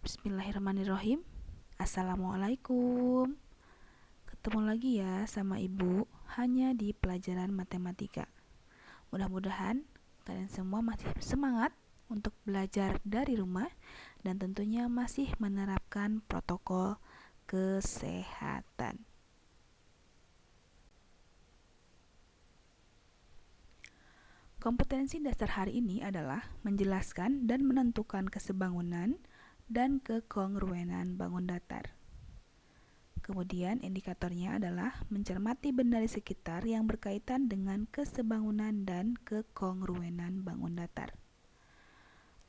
Bismillahirrahmanirrahim. Assalamualaikum. Ketemu lagi ya sama Ibu hanya di pelajaran matematika. Mudah-mudahan kalian semua masih semangat untuk belajar dari rumah dan tentunya masih menerapkan protokol kesehatan. Kompetensi dasar hari ini adalah menjelaskan dan menentukan kesebangunan dan kekongruenan bangun datar. Kemudian indikatornya adalah mencermati benda di sekitar yang berkaitan dengan kesebangunan dan kekongruenan bangun datar.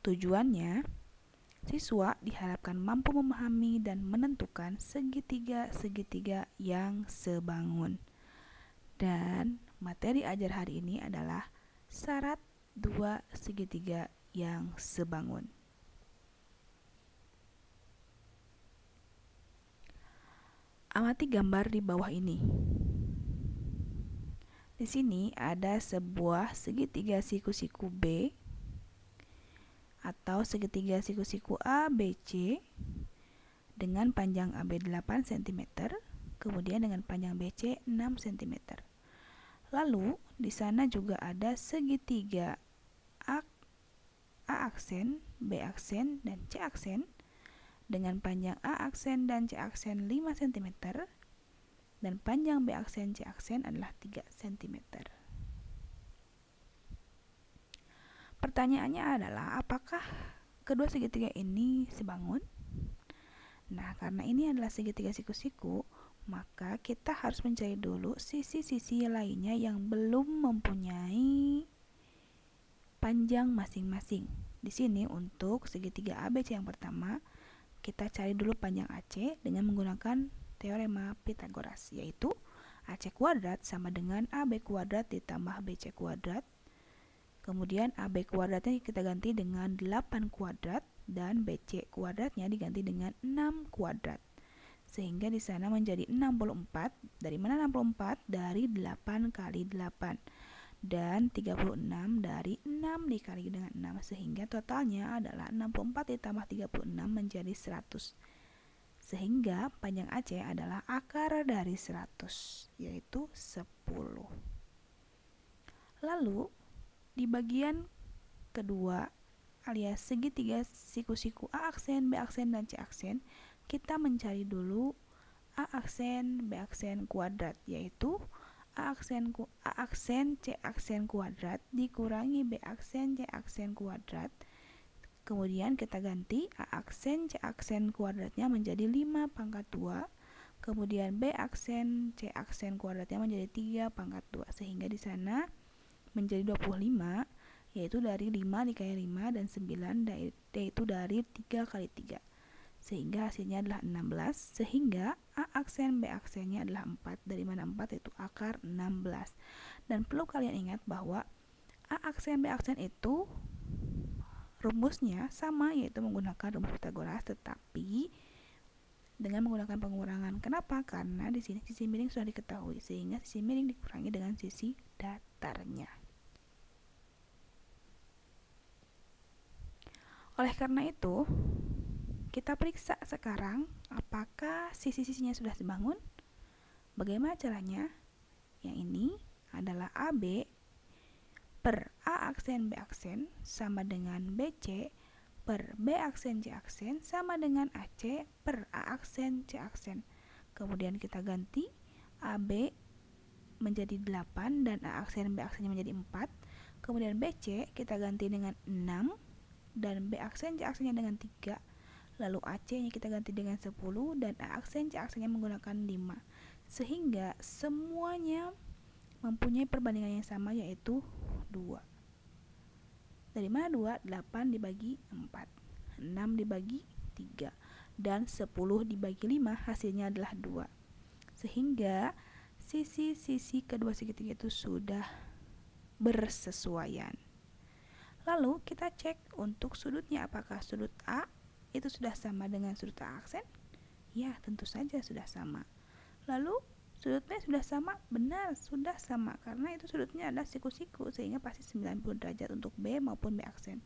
Tujuannya, siswa diharapkan mampu memahami dan menentukan segitiga-segitiga yang sebangun. Dan materi ajar hari ini adalah syarat dua segitiga yang sebangun. Amati gambar di bawah ini. Di sini ada sebuah segitiga siku-siku B atau segitiga siku-siku ABC dengan panjang AB 8 cm, kemudian dengan panjang BC 6 cm. Lalu, di sana juga ada segitiga A aksen, B aksen, dan C aksen dengan panjang A aksen dan C aksen 5 cm dan panjang B aksen C aksen adalah 3 cm. Pertanyaannya adalah apakah kedua segitiga ini sebangun? Nah, karena ini adalah segitiga siku-siku, maka kita harus mencari dulu sisi-sisi lainnya yang belum mempunyai panjang masing-masing. Di sini untuk segitiga ABC yang pertama, kita cari dulu panjang AC dengan menggunakan teorema Pythagoras, yaitu AC kuadrat sama dengan AB kuadrat ditambah BC kuadrat. Kemudian AB kuadratnya kita ganti dengan 8 kuadrat dan BC kuadratnya diganti dengan 6 kuadrat. Sehingga di sana menjadi 64. Dari mana 64? Dari 8 kali 8. Dan 36 dari 6 dikali dengan 6. Sehingga totalnya adalah 64 ditambah 36 menjadi 100. Sehingga panjang AC adalah akar dari 100, yaitu 10. Lalu, di bagian kedua alias segitiga siku-siku A aksen, B aksen, dan C aksen, kita mencari dulu A aksen, B aksen kuadrat, yaitu A aksen C aksen kuadrat dikurangi B aksen C aksen kuadrat. Kemudian kita ganti A aksen C aksen kuadratnya menjadi 5 pangkat 2. Kemudian B aksen C aksen kuadratnya menjadi 3 pangkat 2. Sehingga di sana menjadi 25, yaitu dari 5 dikali 5 dan 9 yaitu dari 3 kali 3. Sehingga hasilnya adalah 16, sehingga A aksen B aksennya adalah 4, dari mana 4 yaitu akar 16. Dan perlu kalian ingat bahwa A aksen B aksen itu rumusnya sama, yaitu menggunakan rumus Pythagoras, tetapi dengan menggunakan pengurangan. Kenapa? Karena di sini sisi miring sudah diketahui, sehingga sisi miring dikurangi dengan sisi datarnya. Oleh karena itu, kita periksa sekarang apakah sisi-sisinya sudah sebangun. Bagaimana caranya? Yang ini adalah AB per A aksen B aksen sama dengan BC per B aksen C aksen sama dengan AC per A aksen C aksen. Kemudian kita ganti AB menjadi 8 dan A aksen B aksennya menjadi 4. Kemudian BC kita ganti dengan 6 dan B aksen C aksennya dengan 3. Lalu AC-nya kita ganti dengan 10 dan A aksen C aksennya menggunakan 5. Sehingga semuanya mempunyai perbandingan yang sama, yaitu 2. Dari mana 2? 8 dibagi 4, 6 dibagi 3, dan 10 dibagi 5 hasilnya adalah 2. Sehingga sisi-sisi kedua segitiga itu sudah bersesuaian. Lalu kita cek untuk sudutnya, apakah sudut A itu sudah sama dengan sudut A aksen? Ya, tentu saja sudah sama. Lalu sudut B sudah sama? Benar, sudah sama, karena itu sudutnya adalah siku-siku, sehingga pasti 90 derajat untuk B maupun B aksen.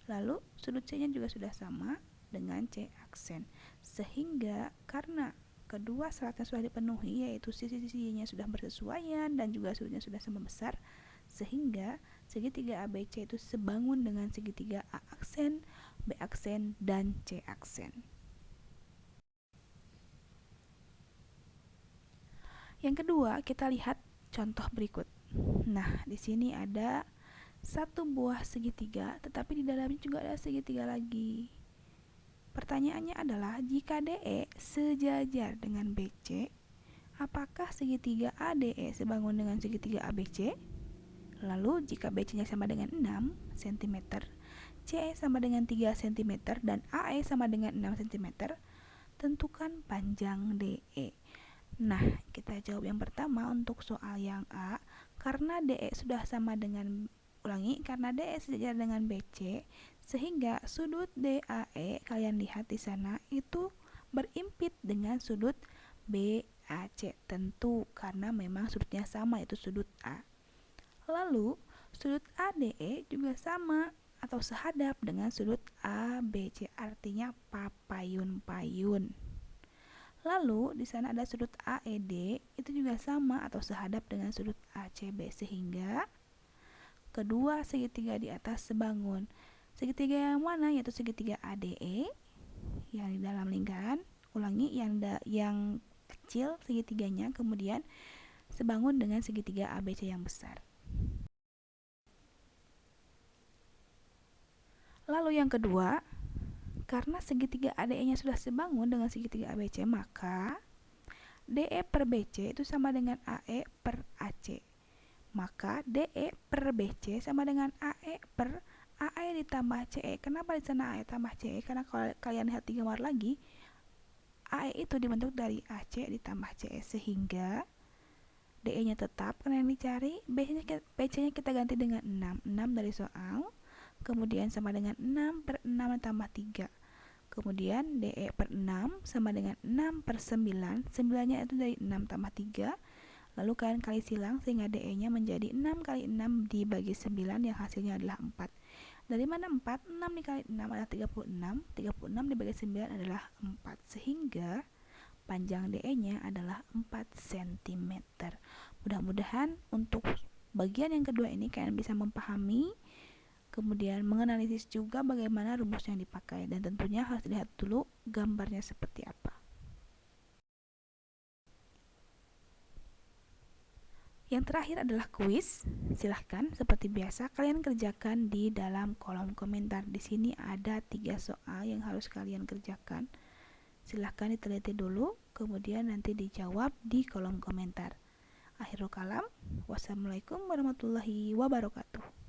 Lalu sudut C nya juga sudah sama, dengan C aksen. Sehingga karena kedua syaratnya sudah dipenuhi, yaitu sisi-sisinya sudah bersesuaian dan juga sudutnya sudah sama besar, sehingga segitiga ABC itu sebangun dengan segitiga A aksen, B aksen, dan C aksen. Yang kedua, kita lihat contoh berikut. Nah, di sini ada satu buah segitiga, tetapi di dalamnya juga ada segitiga lagi. Pertanyaannya adalah, jika DE sejajar dengan BC, apakah segitiga ADE sebangun dengan segitiga ABC? Lalu, jika BC-nya sama dengan 6 cm, CE sama dengan 3 cm, dan AE sama dengan 6 cm, tentukan panjang DE. Nah, kita jawab yang pertama untuk soal yang A, karena DE sudah sama dengan karena DE sejajar dengan BC, sehingga sudut DAE kalian lihat di sana itu berimpit dengan sudut BAC, tentu karena memang sudutnya sama, yaitu sudut A. Lalu sudut ADE juga sama atau sehadap dengan sudut ABC, artinya papayun-payun. Lalu di sana ada sudut AED, itu juga sama atau sehadap dengan sudut ACB, sehingga kedua segitiga di atas sebangun. Segitiga yang mana? Yaitu segitiga ADE yang di dalam lingkaran. Ulangi, yang kecil segitiganya, kemudian sebangun dengan segitiga ABC yang besar. Lalu yang kedua, karena segitiga ADE-nya sudah sebangun dengan segitiga ABC, maka DE per BC itu sama dengan AE per AC. Maka DE per BC sama dengan AE per AE ditambah CE. Kenapa di sana AE tambah CE? Karena kalau kalian lihat di gambar lagi, AE itu dibentuk dari AC ditambah CE, sehingga DE-nya tetap karena yang dicari. BC-nya kita ganti dengan 6 dari soal, kemudian sama dengan 6 per 6 ditambah 3. Kemudian DE per 6 sama dengan 6 per 9. 9-nya itu dari 6 tambah 3. Lalu kalian kali silang sehingga DE-nya menjadi 6 kali 6 dibagi 9 yang hasilnya adalah 4. Dari mana 4? 6 dikali 6 adalah 36. 36 dibagi 9 adalah 4. Sehingga panjang DE-nya adalah 4 cm. Mudah-mudahan untuk bagian yang kedua ini kalian bisa memahami, kemudian menganalisis juga bagaimana rumus yang dipakai, dan tentunya harus dilihat dulu gambarnya seperti apa. Yang terakhir adalah kuis. Silahkan seperti biasa kalian kerjakan di dalam kolom komentar. Di sini ada 3 soal yang harus kalian kerjakan. Silahkan diteliti dulu, kemudian nanti dijawab di kolom komentar. Akhirul kalam, wassalamualaikum warahmatullahi wabarakatuh.